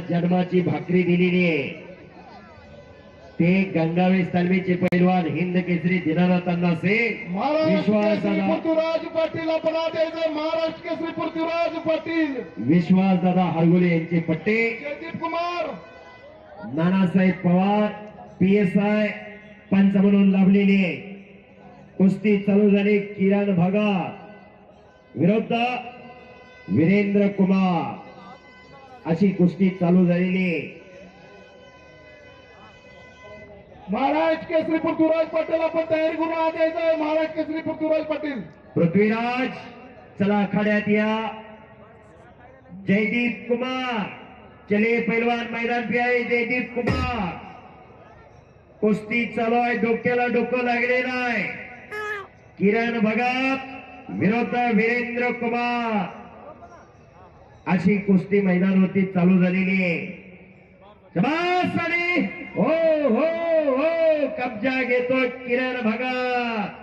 जन्माची भाकरी दिलेली आहे ते गंगावेश तालमीचे पैलवान हिंद केसरी दीनानाथ अण्णा से पृथ्वीराज पाटील आपण द्यायचं महाराष्ट्र केसरी पृथ्वीराज पाटील विश्वास दादा हरगुले यांचे पट्टे जयदीप कुमार नानासाहेब पवार PSI पंच म्हणून लाभलेले कुस्ती चालू झाली किरण भगा विरुद्ध वीरेंद्र कुमार अशी कुस्ती चालू झालेली महाराज केसरी पृथ्वीराज पाटील आपण तयारी करून द्यायचं महाराज केसरी पृथ्वीराज पाटील पृथ्वीराज चला आखाड्यात या जयदीप कुमार चले पैलवान मैदान पे आहे जयदीप कुमार कुस्ती चालू आहे डोक्याला डोकं लागलेलं आहे किरण भगत विरुद्ध वीरेंद्र कुमार अशी कुस्ती मैदानावरती चालू झालेली आहे शाबास आणि हो हो हो कब्जा घेतो किरण भगत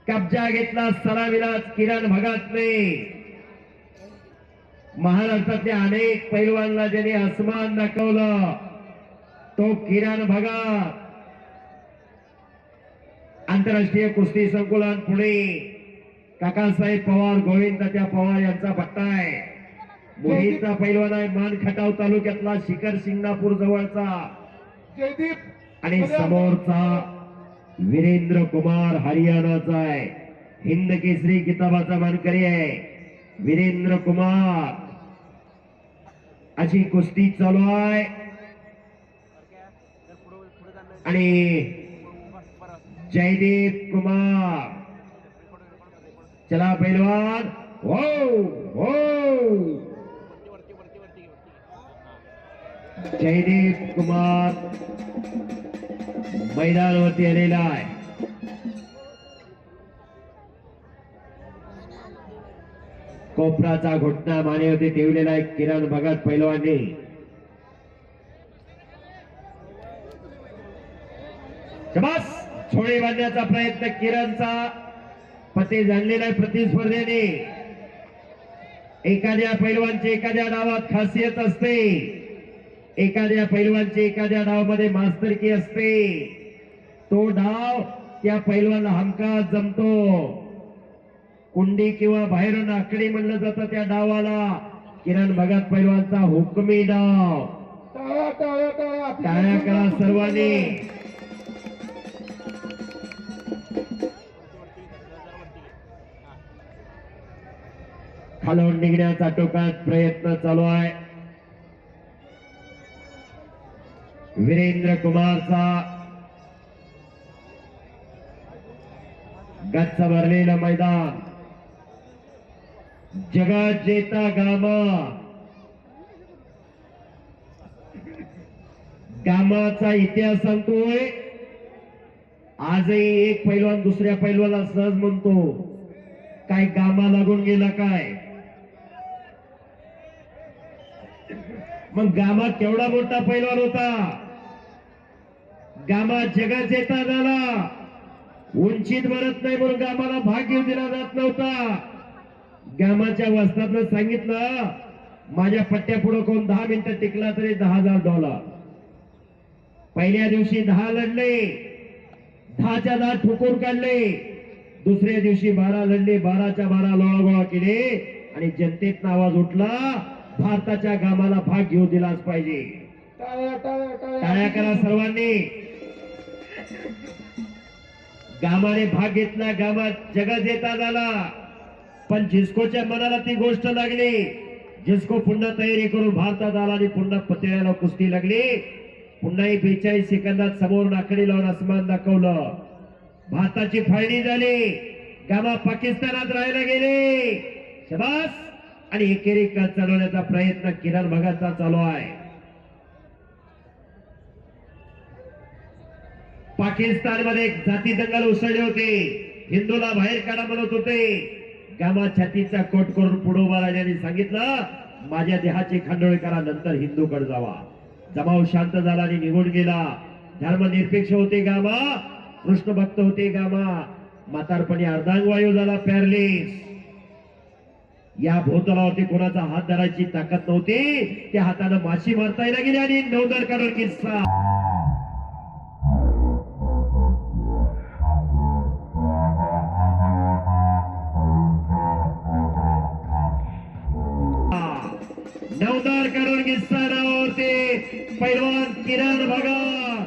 कब्जा घेतला सलामीला किरण भगतने महाराष्ट्रातल्या अनेक पैलवानला ज्याने आसमान दाखवलं तो किरण भगत आंतरराष्ट्रीय कुस्ती संकुलन पुणे काकासाहेब पवार गोविंद त्या पवार यांचा पट्टा आहे मोहीचा पैलवान आहे मानखटाव तालुक्यातला शिखर शिंगणापूर जवळचा जयदीप आणि समोरचा वीरेंद्र कुमार हरियाणाचा आहे हिंद केसरी किताबाचा मानकरी आहे वीरेंद्र कुमार अशी कुस्ती चालू आहे आणि जयदीप कुमार चला पैलवान हो हो जयदीप कुमार मैदानावरती आलेला आहे कोपराचा घोटणा मानेवरती ठेवलेला आहे किरण भगत पैलवानने शाबास छोळे बांधण्याचा प्रयत्न किरणचा पते जाणलेला आहे प्रतिस्पर्धेने एखाद्या पैलवानची एखाद्या डावात खासियत असते एखाद्या पैलवानची एखाद्या डावामध्ये मास्तरकी असते तो डाव त्या पैलवानला हमखास जमतो कुंडी किंवा बाहेरून आकडी म्हणलं जातं त्या डावाला किरण भगत पैलवानचा हुकमी डाव टाळ्या करा सर्वांनी खालून निघण्याचा टोकात प्रयत्न चालू आहे वीरेंद्र कुमारचा गच्च भरलेलं मैदान जगात जेता गामाचा इतिहास सांगतोय आजही एक पैलवान दुसऱ्या पैलवानाला सहज म्हणतो काय गामा लागून गेला काय मग गामा केवढा मोठा पैलवान होता गामा जगात जेता झाला उंचीत भरत नाही म्हणून गामाला भाग घेऊ दिला जात नव्हता गामाच्या वस्तातनं सांगितलं माझ्या पट्ट्या पुढे कोण 10 मिनिटं टिकला तरी $10,000 पहिल्या दिवशी 10 लढले 10च्या 10 ठोकून काढले दुसऱ्या दिवशी 12 लढले 12च्या 12 लोळागोळा केले आणि जनतेतनं आवाज उठला भारताच्या गामाला भाग घेऊ दिलाच पाहिजे टाळ्या करा सर्वांनी गामाने भाग घेतला गामात जगात जेता झाला पण जिस्कोच्या मनाला ती गोष्ट लागली जिस्को पुन्हा तयारी करून भारतात आला आणि पुन्हा पतिळ्याला कुस्ती लागली पुन्हा 42 सेकंदात समोर नाकडी लावून आसमान दाखवलं भारताची फाळणी झाली गामा पाकिस्तानात राहायला गेले शाबास आणि एकेरी कच चढवण्याचा प्रयत्न किरण भगतचा चालू आहे पाकिस्तानमध्ये एक जाती दंगल उसळले होते हिंदूला बाहेर काढा म्हणत होते गामा छातीचा कोट करून पुढे उभा राहिल्याने सांगितलं माझ्या देहाची खांडोळी करा नंतर हिंदूकडे जावा जमाव शांत झाला आणि निघून गेला धर्मनिरपेक्ष होते गामा कृष्ण भक्त होते गामा म्हातारपणी अर्धांगवायू झाला पॅरलिस या भोवतलावरती कोणाचा हात धरायची ताकद नव्हती. त्या हातानं माशी मारता येणार गेली आणि नवदार काढून किस्सा. नवदार काढून किस्सा नावावरती पैलवान किरण भगत